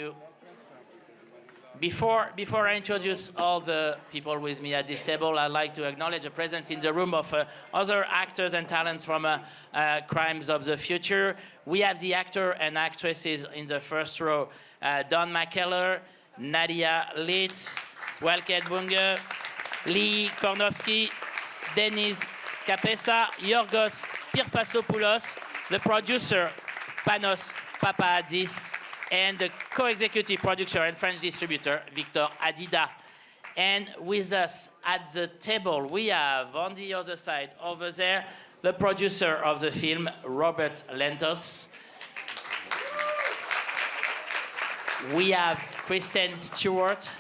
you. Before I introduce all the people with me at this table, I'd like to acknowledge the presence in the room of other actors and talents from Crimes of the Future. We have the actor and actresses in the first row, Don McKellar, Nadia Litz, Welket Bunge, Lee Kornowski, Denis Kapesa, Yorgos Pirpasopoulos, the producer, Panos Papadis, and the co-executive producer and French distributor, Victor Adida. And with us at the table, we have, on the other side, over there, the producer of the film, Robert Lentos. We have Kristen Stewart.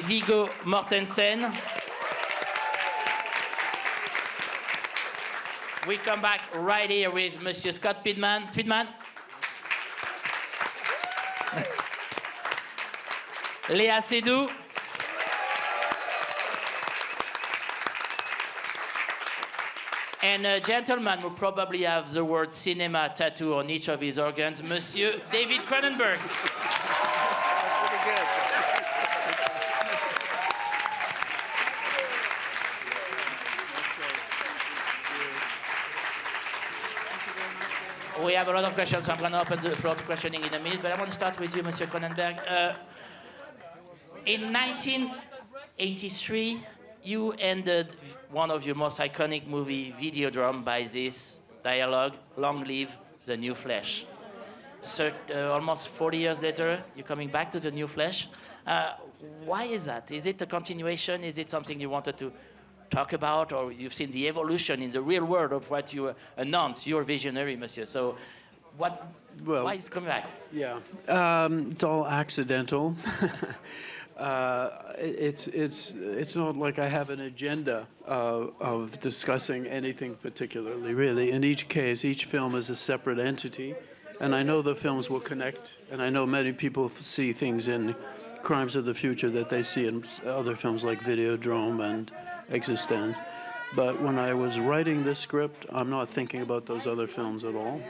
Viggo Mortensen. We come back right here with Monsieur Scott Speedman. Léa Seydoux. And a gentleman who probably has the word cinema tattoo on each of his organs, Monsieur David Cronenberg. We have a lot of questions, so I'm going to open the floor to questioning in a minute, but I want to start with you, Monsieur Cronenberg. In 1983, you ended one of your most iconic movie, Videodrome, by this dialogue, "Long live the new flesh." So almost 40 years later, you're coming back to the new flesh. Why is that? Is it a continuation? Is it something you wanted to talk about, or you've seen the evolution in the real world of what you announced? You're visionary, monsieur. So why is it coming back? Yeah, it's all accidental. It's not like I have an agenda of discussing anything particularly, really. In each case, each film is a separate entity, and I know the films will connect, and I know many people see things in Crimes of the Future that they see in other films like Videodrome and Existence. But when I was writing this script, I'm not thinking about those other films at all.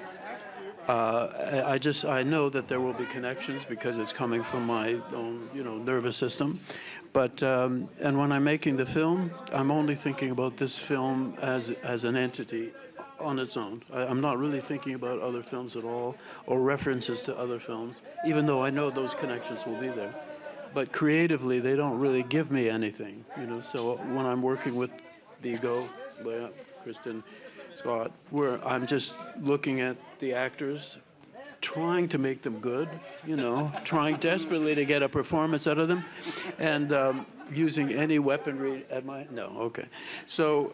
I know that there will be connections because it's coming from my own, nervous system. But and when I'm making the film, I'm only thinking about this film as an entity on its own. I'm not really thinking about other films at all or references to other films, even though I know those connections will be there. But creatively, they don't really give me anything, So when I'm working with Viggo, Léa, Kristen, Scott, where I'm just looking at the actors, trying to make them good, trying desperately to get a performance out of them, and using any weaponry at my... No, okay. So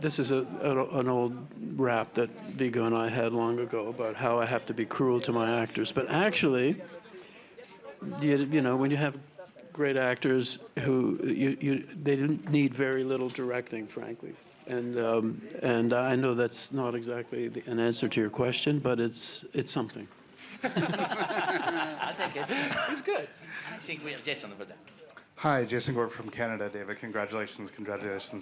this is an old rap that Viggo and I had long ago about how I have to be cruel to my actors. But actually... when you have great actors who they didn't need very little directing, frankly, and I know that's not exactly an answer to your question, but it's something. I'll take it. It's good. I think we have Jason over there. Hi, Jason Gordon from Canada. David, congratulations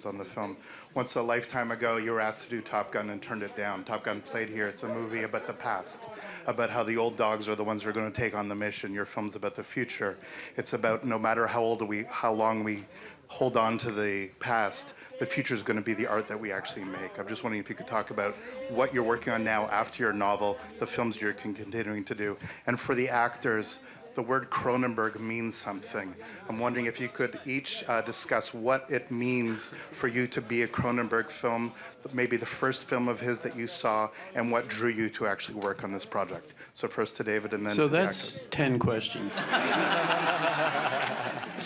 on the film. Once a lifetime ago, you were asked to do Top Gun and turned it down. Top Gun played here. It's a movie about the past, about how the old dogs are the ones who are going to take on the mission. Your film's about the future. It's about no matter how long we hold on to the past, the future is going to be the art that we actually make. I'm just wondering if you could talk about what you're working on now after your novel, the films you're continuing to do, and for the actors, the word Cronenberg means something. I'm wondering if you could each discuss what it means for you to be a Cronenberg film, maybe the first film of his that you saw, and what drew you to actually work on this project. So first to David and then to the actors. So that's 10 questions.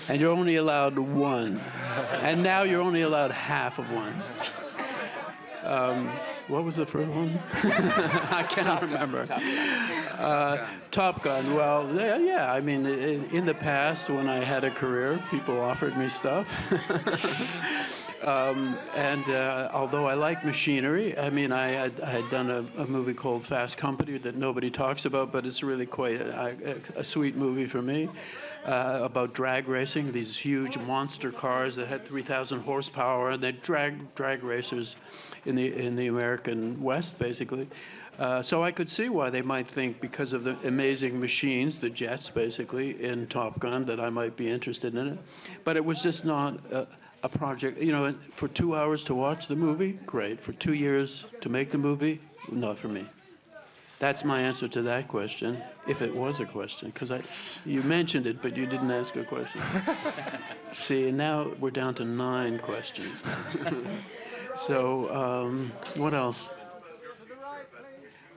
And you're only allowed one. And now you're only allowed half of one. What was the first one? I cannot remember. Top Gun. Well, yeah. I mean, in the past, when I had a career, people offered me stuff. Although I like machinery, I mean, I had done a movie called Fast Company that nobody talks about, but it's really quite a sweet movie for me. About drag racing, these huge monster cars that had 3,000 horsepower, and they drag racers in the American West, basically. So I could see why they might think, because of the amazing machines, the jets basically, in Top Gun, that I might be interested in it. But it was just not a project. You know, for 2 hours to watch the movie, great. For 2 years to make the movie, not for me. That's my answer to that question, if it was a question, because you mentioned it, but you didn't ask a question. See, now we're down to 9 questions. So, what else?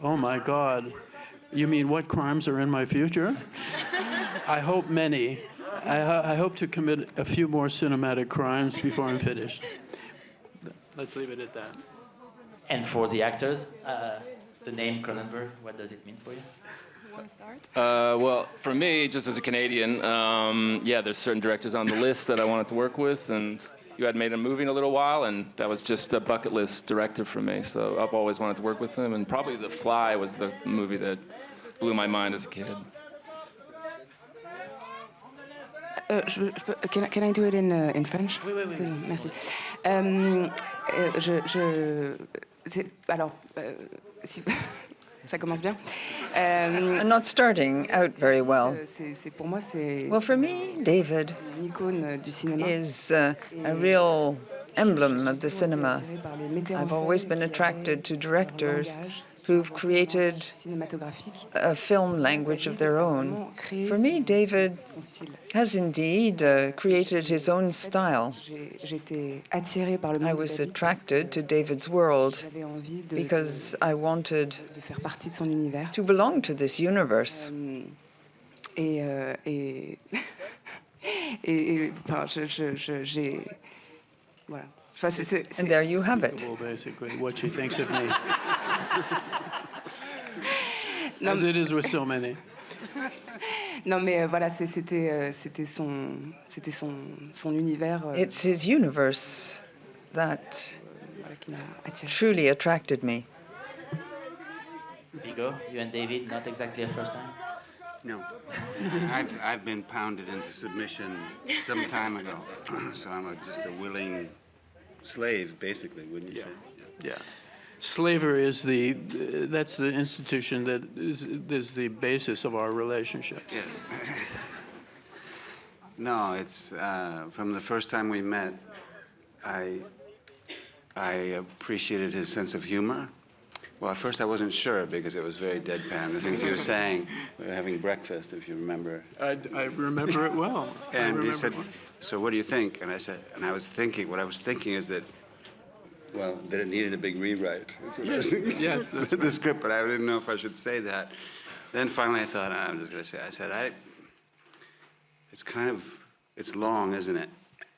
Oh my God. You mean what crimes are in my future? I hope many. I hope to commit a few more cinematic crimes before I'm finished. Let's leave it at that. And for the actors, the name Cronenberg, what does it mean for you? Want to start? Well, for me, just as a Canadian, yeah, there's certain directors on the list that I wanted to work with, and you had made a movie in a little while, and that was just a bucket list director for me. So I've always wanted to work with him, and probably The Fly was the movie that blew my mind as a kid. Can I do it in French? Oui. Merci. Alors, si, ça commence bien. I'm not starting out very well. Pour moi, c'est Well, for me, David une icône du cinéma. is a real emblem of the cinema. I've always been attracted to directors who've created a film language of their own. For me, David has indeed created his own style. I was attracted to David's world because I wanted to belong to this universe. Voilà. And there you have it. Basically, what she thinks of me. As it is with so many. Non, mais voilà, c'était son univers. It's his universe that Voilà, qui m'a attiré. truly attracted me. Vigo, you and David, not exactly a first time? No. I've been pounded into submission some time ago, so I'm just a willing slave, basically, wouldn't you say? Yeah. Slavery is that's the institution that is the basis of our relationship. Yes. No, it's from the first time we met, I appreciated his sense of humor. Well, at first I wasn't sure because it was very deadpan, the things he was saying. We were having breakfast, if you remember. I remember it well. And he said, "So what do you think?" And I said, what I was thinking is that, well, that it needed a big rewrite. Yes, that's the script, but I didn't know if I should say that. Then finally I thought, I'm just going to say, it's long, isn't it?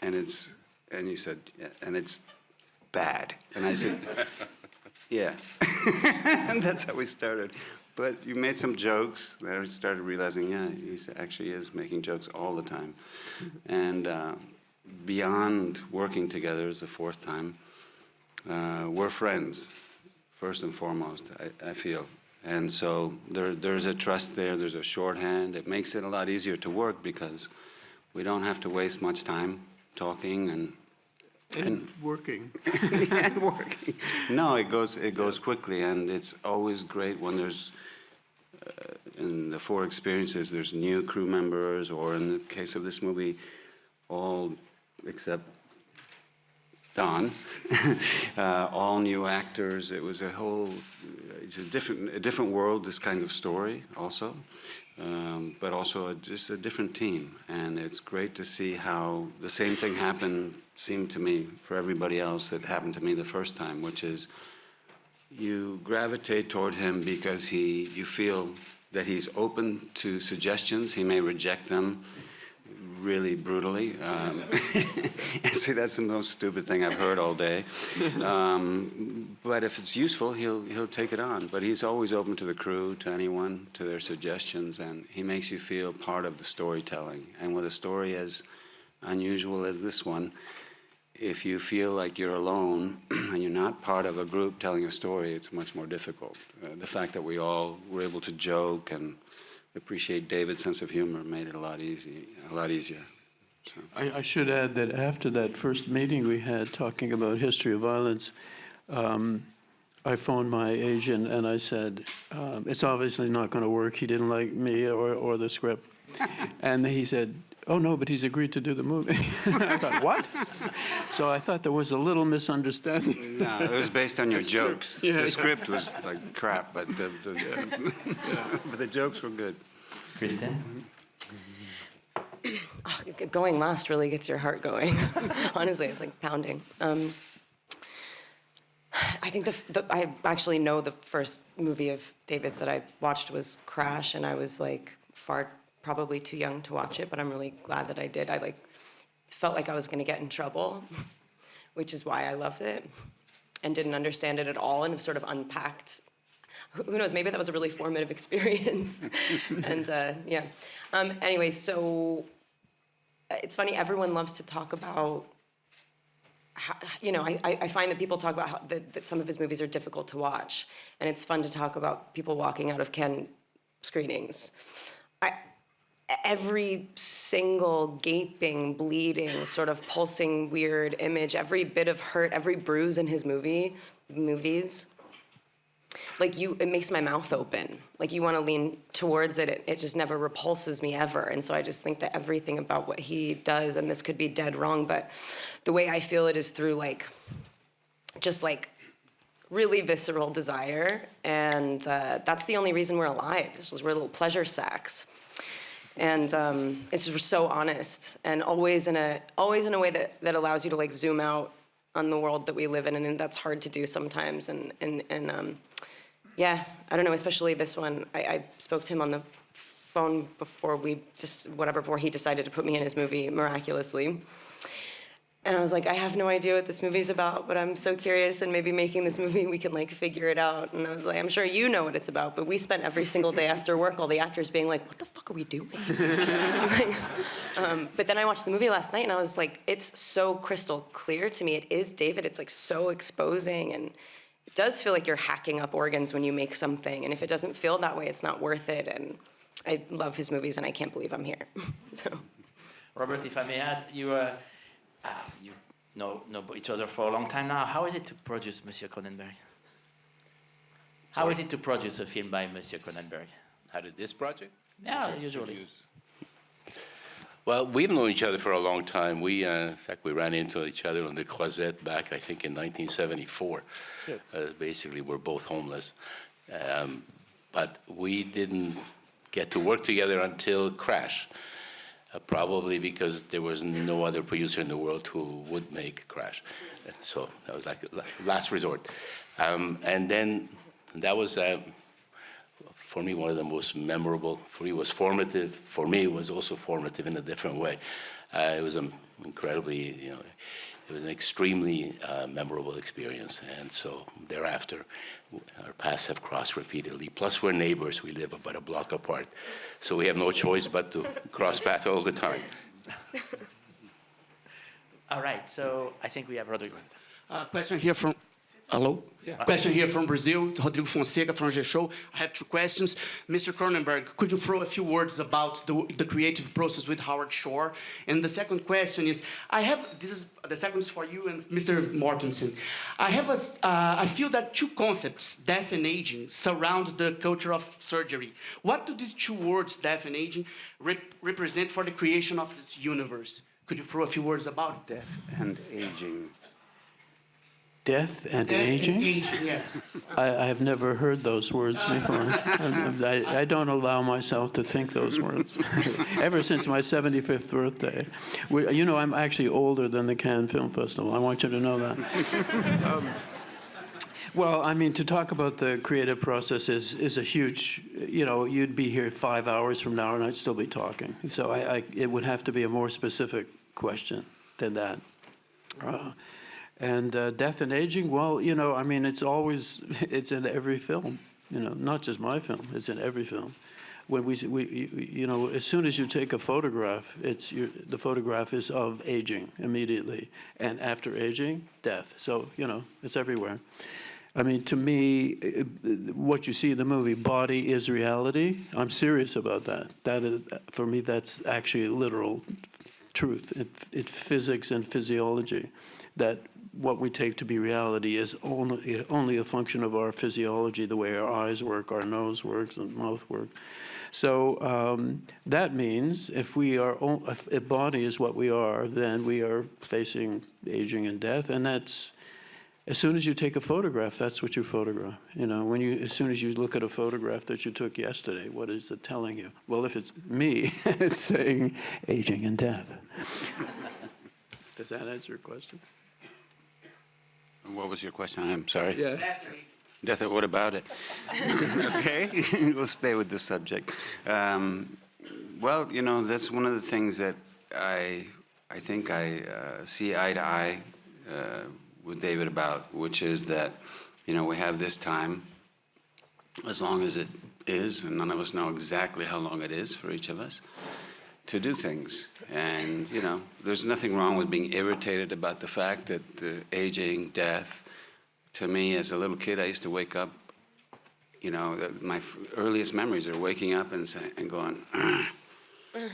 And you said, yeah, and it's bad. And I said, yeah. And that's how we started. But you made some jokes. Then I started realizing, yeah, he actually is making jokes all the time. And beyond working together as the fourth time, we're friends, first and foremost, I feel. And so there's a trust there, there's a shorthand. It makes it a lot easier to work because we don't have to waste much time talking and working. and working. No, it goes quickly, and it's always great when there's, in the 4 experiences, there's new crew members, or in the case of this movie, all except Don, all new actors. It was it's a different world, this kind of story also, but also just a different team. And it's great to see how the same thing seemed to me for everybody else that happened to me the first time, which is you gravitate toward him because you feel that he's open to suggestions. He may reject them really brutally. See, that's the most stupid thing I've heard all day. But if it's useful, he'll take it on. But he's always open to the crew, to anyone, to their suggestions, and he makes you feel part of the storytelling. And with a story as unusual as this one, if you feel like you're alone and you're not part of a group telling a story, it's much more difficult. The fact that we all were able to joke and appreciate David's sense of humor made it a lot easier. So. I should add that after that first meeting we had talking about history of violence, I phoned my agent and I said, it's obviously not going to work. He didn't like me or the script. And he said, oh, no, but he's agreed to do the movie. I thought, what? So I thought there was a little misunderstanding. No, it was based on your jokes. Yeah, The script was like crap, but but the jokes were good. Kristen? Oh, going last really gets your heart going. Honestly, it's like pounding. I think I actually know the first movie of David's that I watched was Crash, and I was like probably too young to watch it, but I'm really glad that I did. I felt like I was going to get in trouble, which is why I loved it, and didn't understand it at all, and have sort of unpacked. Who knows? Maybe that was a really formative experience, and yeah. Anyway, so it's funny. Everyone loves to talk about. I find that people talk about how that some of his movies are difficult to watch, and it's fun to talk about people walking out of Ken screenings. Every single gaping, bleeding, sort of pulsing, weird image, every bit of hurt, every bruise in his movies, it makes my mouth open. Like you want to lean towards it. It just never repulses me ever. And so I just think that everything about what he does, and this could be dead wrong, but the way I feel it is through just really visceral desire. And that's the only reason we're alive. We're little pleasure sacks. And it's just so honest, and always in a way that allows you to zoom out on the world that we live in, and that's hard to do sometimes. And yeah, I don't know, especially this one. I spoke to him on the phone before before he decided to put me in his movie miraculously. And I was like, I have no idea what this movie's about, but I'm so curious, and maybe making this movie, we can figure it out. And I was like, I'm sure you know what it's about, but we spent every single day after work, all the actors being like, what the fuck are we doing? But then I watched the movie last night, and I was like, it's so crystal clear to me. It is David. It's so exposing, and it does feel like you're hacking up organs when you make something. And if it doesn't feel that way, it's not worth it. And I love his movies, and I can't believe I'm here. So, Robert, if I may add, you know each other for a long time now. How is it to produce Monsieur Cronenberg? How is it to produce a film by Monsieur Cronenberg? How did this project? Yeah, usually. Well, we've known each other for a long time. In fact, we ran into each other on the Croisette back, I think, in 1974. Basically, we're both homeless. But we didn't get to work together until Crash. Probably because there was no other producer in the world who would make Crash. So that was like last resort. And then that was, for me, one of the most memorable. For me, it was formative. For me, it was also formative in a different way. It was an incredibly, it was an extremely memorable experience. And so thereafter, our paths have crossed repeatedly. Plus, we're neighbors. We live about a block apart. So we have no choice but to cross paths all the time. All right, so I think we have Rodrigo. Question here from... Hello? Yeah. Question here from Brazil, Rodrigo Fonseca from G-Show. I have two questions. Mr. Cronenberg, could you throw a few words about the creative process with Howard Shore? And the second question is, the second is for you and Mr. Mortensen. I feel that two concepts, death and aging, surround the culture of surgery. What do these two words, death and aging, represent for the creation of this universe? Could you throw a few words about it? Death and aging. Death and Death aging? and aging, yes. I have never heard those words before. I don't allow myself to think those words. Ever since my 75th birthday. I'm actually older than the Cannes Film Festival. I want you to know that. Well, I mean, to talk about the creative process is a huge, you'd be here 5 hours from now and I'd still be talking. So it would have to be a more specific question than that. And death and aging, well, I mean, it's in every film, not just my film, it's in every film. When as soon as you take a photograph, the photograph is of aging immediately. And after aging, death. So, it's everywhere. I mean, to me, what you see in the movie, body is reality. I'm serious about that. That is, for me, that's actually literal truth. It's physics and physiology. That what we take to be reality is only a function of our physiology, the way our eyes work, our nose works, and mouth work. So that means if body is what we are, then we are facing aging and death, and that's, as soon as you take a photograph, that's what you photograph. You know, as soon as you look at a photograph that you took yesterday, what is it telling you? Well, if it's me, it's saying aging and death. Does that answer your question? What was your question? I'm sorry. Yeah. Death, what about it? Okay, we'll stay with the subject. Well, you know, that's one of the things that I think I see eye to eye with David about, which is that, you know, we have this time, as long as it is, and none of us know exactly how long it is for each of us, to do things. And, you know, there's nothing wrong with being irritated about the fact that the aging, death, to me, as a little kid, I used to wake up, you know, my earliest memories are waking up and going,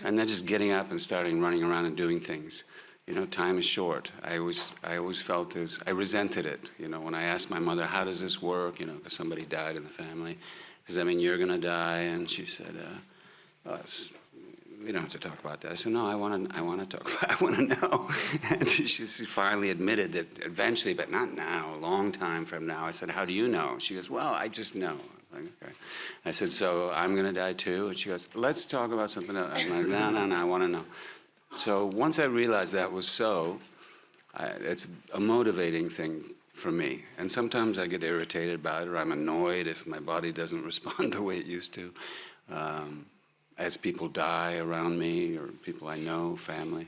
and then just getting up and starting running around and doing things. You know, time is short. I always felt I resented it. You know, when I asked my mother, how does this work? You know, because somebody died in the family. Does that mean you're going to die? And she said, we don't have to talk about that. I said, no, I want to talk about it. I want to know. And she finally admitted that eventually, but not now, a long time from now. I said, how do you know? She goes, well, I just know. I'm like, okay. I said, so I'm going to die too? And she goes, let's talk about something else. I'm like, no, I want to know. So once I realized that was so, it's a motivating thing for me. And sometimes I get irritated about it, or I'm annoyed if my body doesn't respond the way it used to. As people die around me, or people I know, family.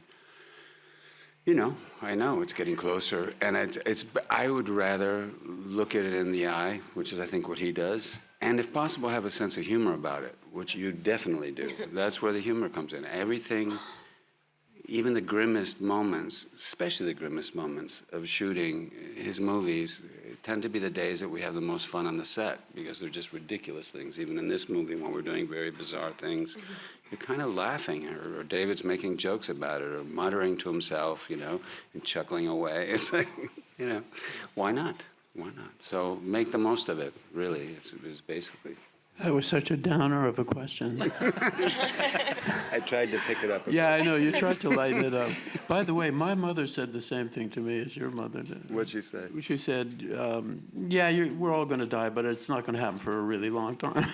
You know, I know it's getting closer, and I would rather look at it in the eye, which is I think what he does, and if possible have a sense of humor about it, which you definitely do. That's where the humor comes in. Everything, even the grimmest moments, especially the grimmest moments of shooting his movies, tend to be the days that we have the most fun on the set, because they're just ridiculous things. Even in this movie, when we're doing very bizarre things, you're kind of laughing, or David's making jokes about it, or muttering to himself, you know, and chuckling away. It's like, you know, why not? Why not? So make the most of it, really, is basically. That was such a downer of a question. I tried to pick it up. Yeah, I know. You tried to lighten it up. By the way, my mother said the same thing to me as your mother did. What'd she say? She said, yeah, we're all going to die, but it's not going to happen for a really long time.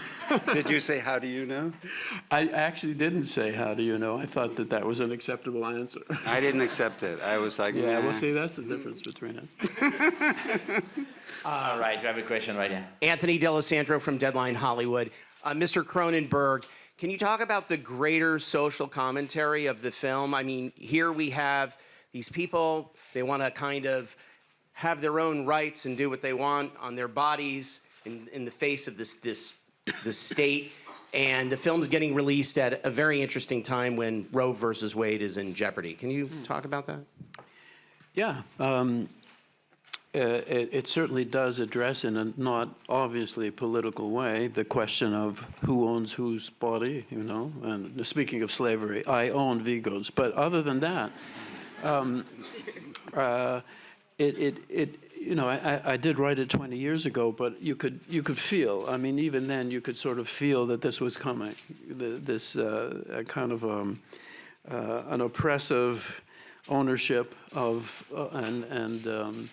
Did you say, how do you know? I actually didn't say, how do you know? I thought that was an acceptable answer. I didn't accept it. I was like, yeah, nah. well, see, that's the difference between it. All right, we have a question right here. Anthony D'Alessandro from Deadline Hollywood. Mr. Cronenberg, can you talk about the greater social commentary of the film? I mean, here we have these people, they want to kind of have their own rights and do what they want on their bodies in the face of this state. And the film's getting released at a very interesting time when Roe versus Wade is in jeopardy. Can you talk about that? Yeah. It certainly does address, in a not obviously political way, the question of who owns whose body, you know. And speaking of slavery, I own Vigo's. But other than that, you know, I did write it 20 years ago, but you could feel. I mean, even then, you could sort of feel that this was coming. This kind of an oppressive ownership of and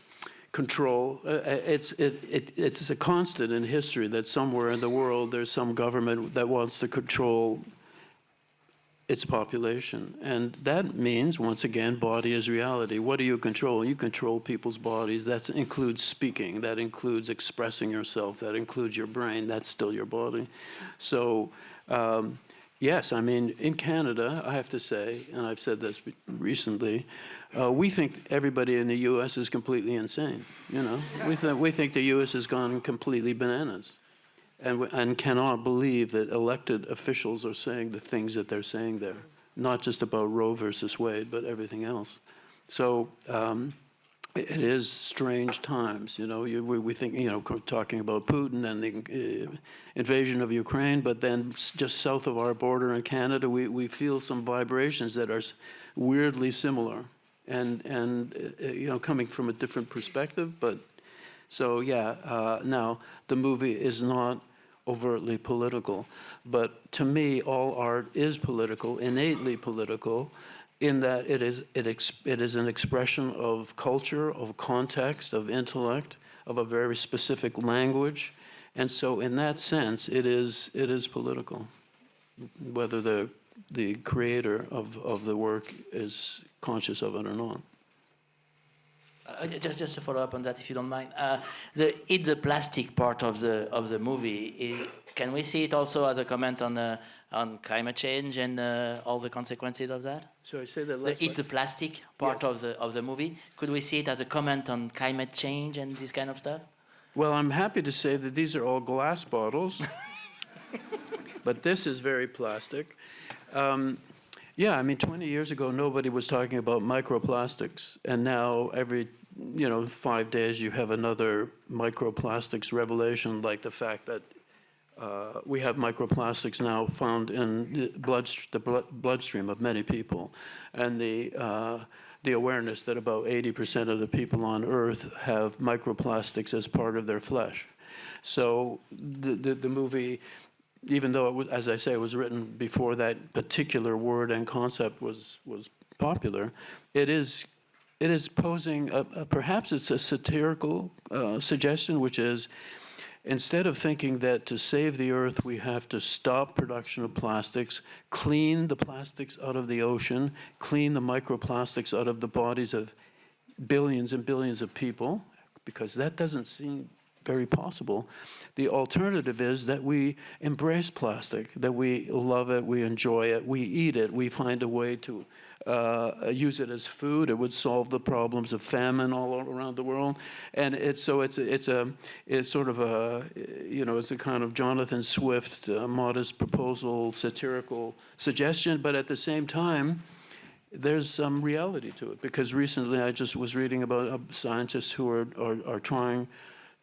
control. It's a constant in history that somewhere in the world there's some government that wants to control its population. And that means, once again, body is reality. What do you control? You control people's bodies. That includes speaking. That includes expressing yourself. That includes your brain. That's still your body. So, yes, I mean, in Canada, I have to say, and I've said this recently, we think everybody in the U.S. is completely insane. You know, we think the U.S. has gone completely bananas, and cannot believe that elected officials are saying the things that they're saying there, not just about Roe versus Wade, but everything else. So it is strange times. You know, we think, you know, talking about Putin and the invasion of Ukraine, but then just south of our border in Canada, we feel some vibrations that are weirdly similar. and coming from a different perspective. But so now the movie is not overtly political, but to me, all art is political, innately political, in that it is an expression of culture, of context, of intellect, of a very specific language, and so in that sense, it is political, whether the creator of the work is conscious of it or not. Just to follow up on that, if you don't mind, the plastic part of the movie. Can we see it also as a comment on climate change and all the consequences of that? Sorry, say that last The plastic part Yes. of the movie. Could we see it as a comment on climate change and this kind of stuff? Well, I'm happy to say that these are all glass bottles, but this is very plastic. Yeah, I mean, 20 years ago, nobody was talking about microplastics, and now every 5 days you have another microplastics revelation, like the fact that we have microplastics now found in the bloodstream of many people, and the awareness that about 80% of the people on Earth have microplastics as part of their flesh. So the movie, even though as I say, it was written before that particular word and concept was popular, it is posing perhaps it's a satirical suggestion, which is, instead of thinking that to save the Earth we have to stop production of plastics, clean the plastics out of the ocean, clean the microplastics out of the bodies of billions and billions of people, because that doesn't seem very possible. The alternative is that we embrace plastic, that we love it, we enjoy it, we eat it, we find a way to use it as food. It would solve the problems of famine all around the world, and it's sort of a it's a kind of Jonathan Swift modest proposal, satirical suggestion, but at the same time, there's some reality to it, because recently I just was reading about scientists who are trying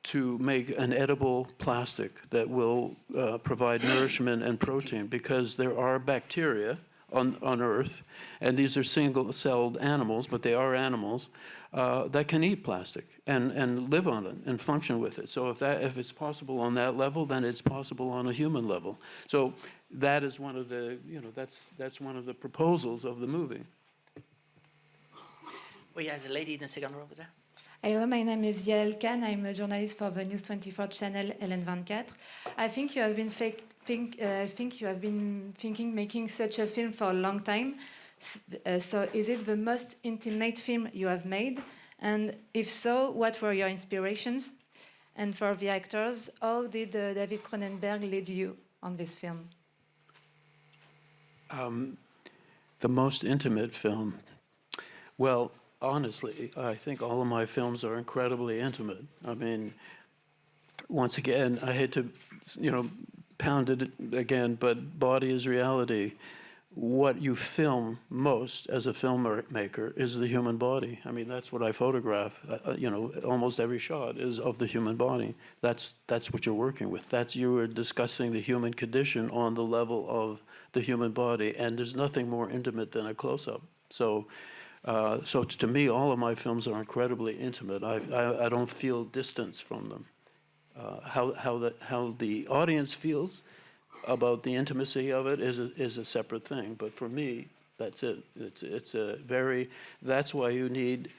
to make an edible plastic that will provide nourishment and protein, because there are bacteria on Earth, and these are single-celled animals, but they are animals that can eat plastic and live on it and function with it. So if it's possible on that level, then it's possible on a human level. So that is one of the that's one of the proposals of the movie. We have the lady in the second row over there. Hello, my name is Yael Khan. I'm a journalist for the News 24 channel LN24. I think you have been thinking making such a film for a long time. So is it the most intimate film you have made? And if so, what were your inspirations? And for the actors, how did David Cronenberg lead you on this film? The most intimate film. Well, honestly, I think all of my films are incredibly intimate. I mean, once again, I hate to, pound it again, but body is reality. What you film most as a filmmaker is the human body. I mean, that's what I photograph. Almost every shot is of the human body. That's what you're working with. You are discussing the human condition on the level of the human body, and there's nothing more intimate than a close-up. So to me, all of my films are incredibly intimate. I don't feel distance from them. How the audience feels about the intimacy of it is a separate thing. But for me, that's it. That's why you need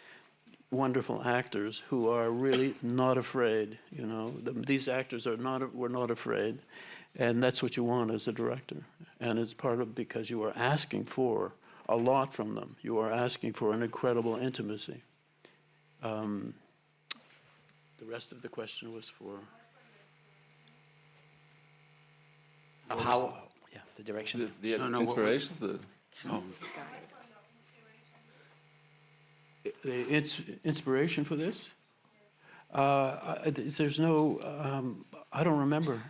wonderful actors who are really not afraid. These actors were not afraid, and that's what you want as a director. And it's because you are asking for a lot from them. You are asking for an incredible intimacy. The rest of the question was for the direction. The No, inspirations. The inspiration for this? There's no. I don't remember.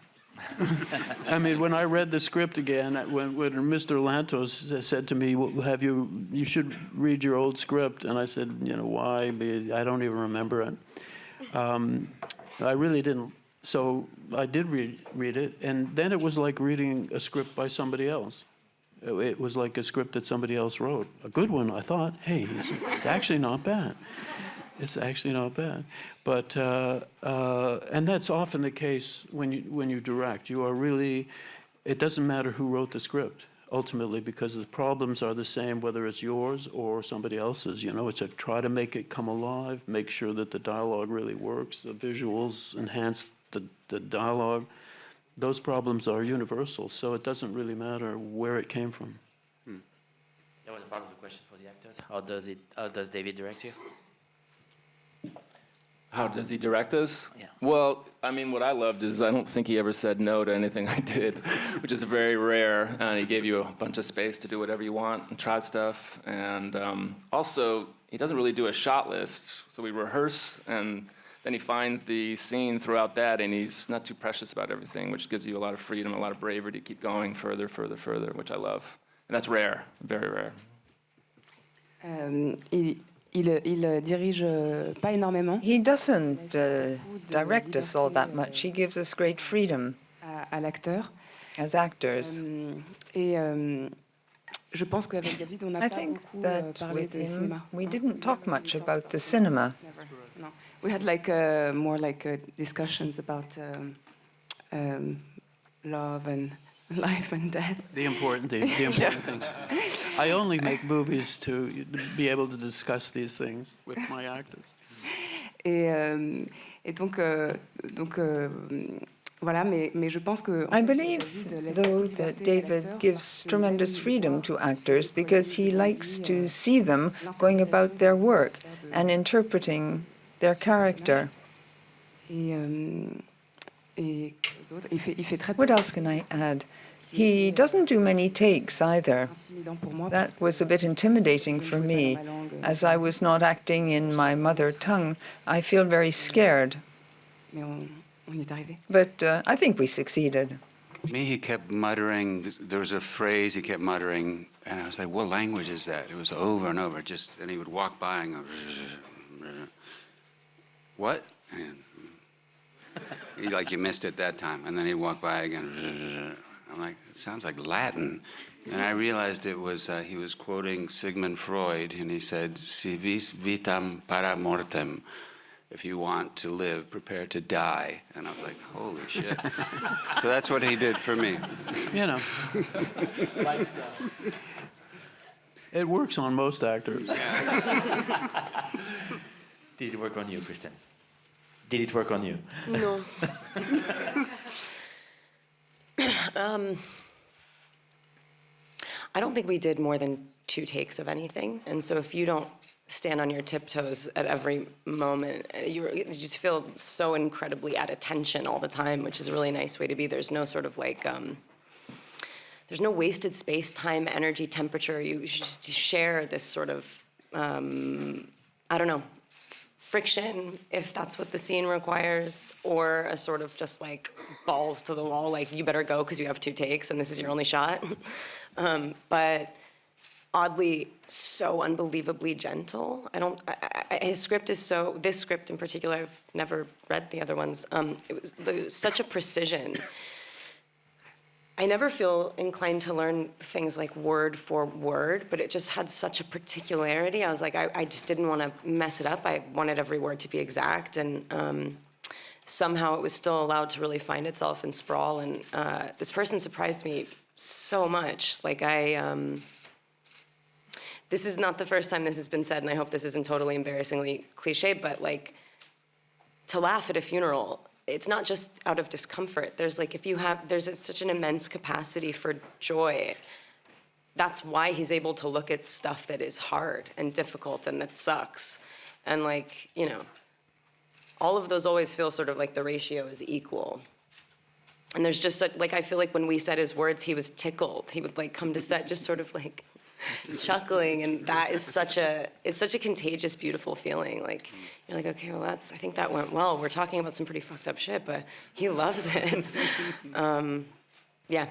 I mean, when I read the script again, when Mr. Lantos said to me, well, you should read your old script, and I said, why? I don't even remember it. I really didn't. So I did read it, and then it was like reading a script by somebody else. It was like a script that somebody else wrote. A good one, I thought. Hey, it's actually not bad. It's actually not bad. But and that's often the case when you direct. You are really. It doesn't matter who wrote the script ultimately, because the problems are the same whether it's yours or somebody else's. You know, it's to try to make it come alive, make sure that the dialogue really works, the visuals enhance the dialogue. Those problems are universal, so it doesn't really matter where it came from. That was a part of the question for the actors. How does David direct you? How does he direct us? Yeah. Well, I mean, what I loved is I don't think he ever said no to anything I did, which is very rare. And he gave you a bunch of space to do whatever you want and try stuff. And also, he doesn't really do a shot list. So we rehearse, and then he finds the scene throughout that, and he's not too precious about everything, which gives you a lot of freedom, a lot of bravery to keep going further, which I love. And that's rare, very rare. Il dirige pas énormément. He doesn't direct us all that much. He gives us great freedom À l'acteur. as actors. Et je pense qu'avec David, on n'a I pas think beaucoup that parlé with de him, cinéma. we didn't talk much about the cinema. No. We had like more like discussions about love and life and death. The important things. I only make movies to be able to discuss these things with my actors. Et donc voilà, mais je pense que I believe, though, that David gives tremendous freedom to actors because he likes to see them going about their work and interpreting their character. Et il fait très peu. What else can I add? He doesn't do many takes either. That was a bit intimidating for me. As I was not acting in my mother tongue, I feel very scared. Mais on y est arrivé. But I think we succeeded. Me, he kept muttering. There was a phrase he kept muttering, and I was like, "What language is that?" It was over and over. Just, and he would walk by and go, "What?" And you missed it that time, and then he'd walk by again. I'm like, it sounds like Latin. And I realized it was, he was quoting Sigmund Freud, and he said, si vis vitam para mortem. If you want to live, prepare to die. And I was like, holy shit. So that's what he did for me. You know, Light stuff. it works on most actors. Did it work on you, Kristen? Did it work on you? No. I don't think we did more than 2 takes of anything. And so if you don't stand on your tiptoes at every moment, you just feel so incredibly at attention all the time, which is a really nice way to be. There's no sort of like, there's no wasted space, time, energy, temperature. You just share this sort of, I don't know, friction, if that's what the scene requires, or a sort of just like balls to the wall, like you better go because you have 2 takes and this is your only shot. But oddly, so unbelievably gentle. His script is so, this script in particular, I've never read the other ones. It was such a precision. I never feel inclined to learn things like word for word, but it just had such a particularity. I was like, I just didn't want to mess it up. I wanted every word to be exact, and somehow it was still allowed to really find itself in sprawl. And this person surprised me so much. Like this is not the first time this has been said, and I hope this isn't totally embarrassingly cliche, but like, to laugh at a funeral, it's not just out of discomfort. There's like, there's such an immense capacity for joy. That's why he's able to look at stuff that is hard and difficult and that sucks. And like, you know, all of those always feel sort of like the ratio is equal. And there's just such, like, I feel like when we said his words, he was tickled. He would like come to set just sort of like chuckling, and that is it's such a contagious, beautiful feeling. Like, you're like, okay, well, I think that went well. We're talking about some pretty fucked up shit, but he loves it. Yeah.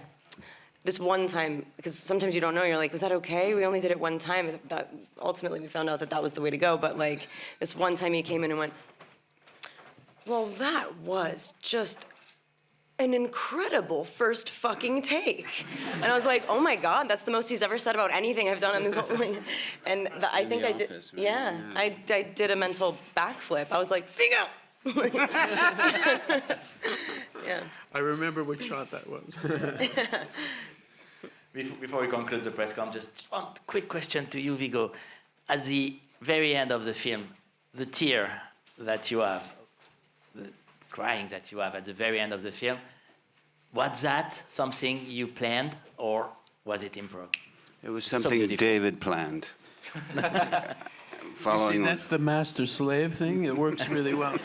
This one time, because sometimes you don't know, you're like, was that okay? We only did it one time, and that ultimately we found out that was the way to go. But like, this one time he came in and went, well, that was just an incredible first fucking take. And I was like, oh my God, that's the most he's ever said about anything I've done in this whole thing. And I think I did, Office, right? yeah, I did a mental backflip. I was like, Vigo! Yeah. I remember which shot that was. Before we conclude the press con, just one quick question to you, Vigo. At the very end of the film, the tear that you have, the crying that you have at the very end of the film, was that something you planned or was it improv? It was So something beautiful. David planned. You see, Following that's the master-slave thing. It works really well.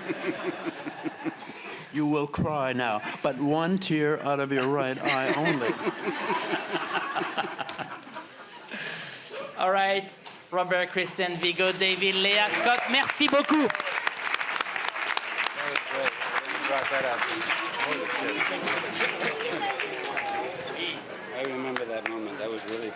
You will cry now, but one tear out of your right eye only. All right, Robert, Kristen, Vigo, David, Léa, Scott, merci beaucoup. I remember that moment. That was really.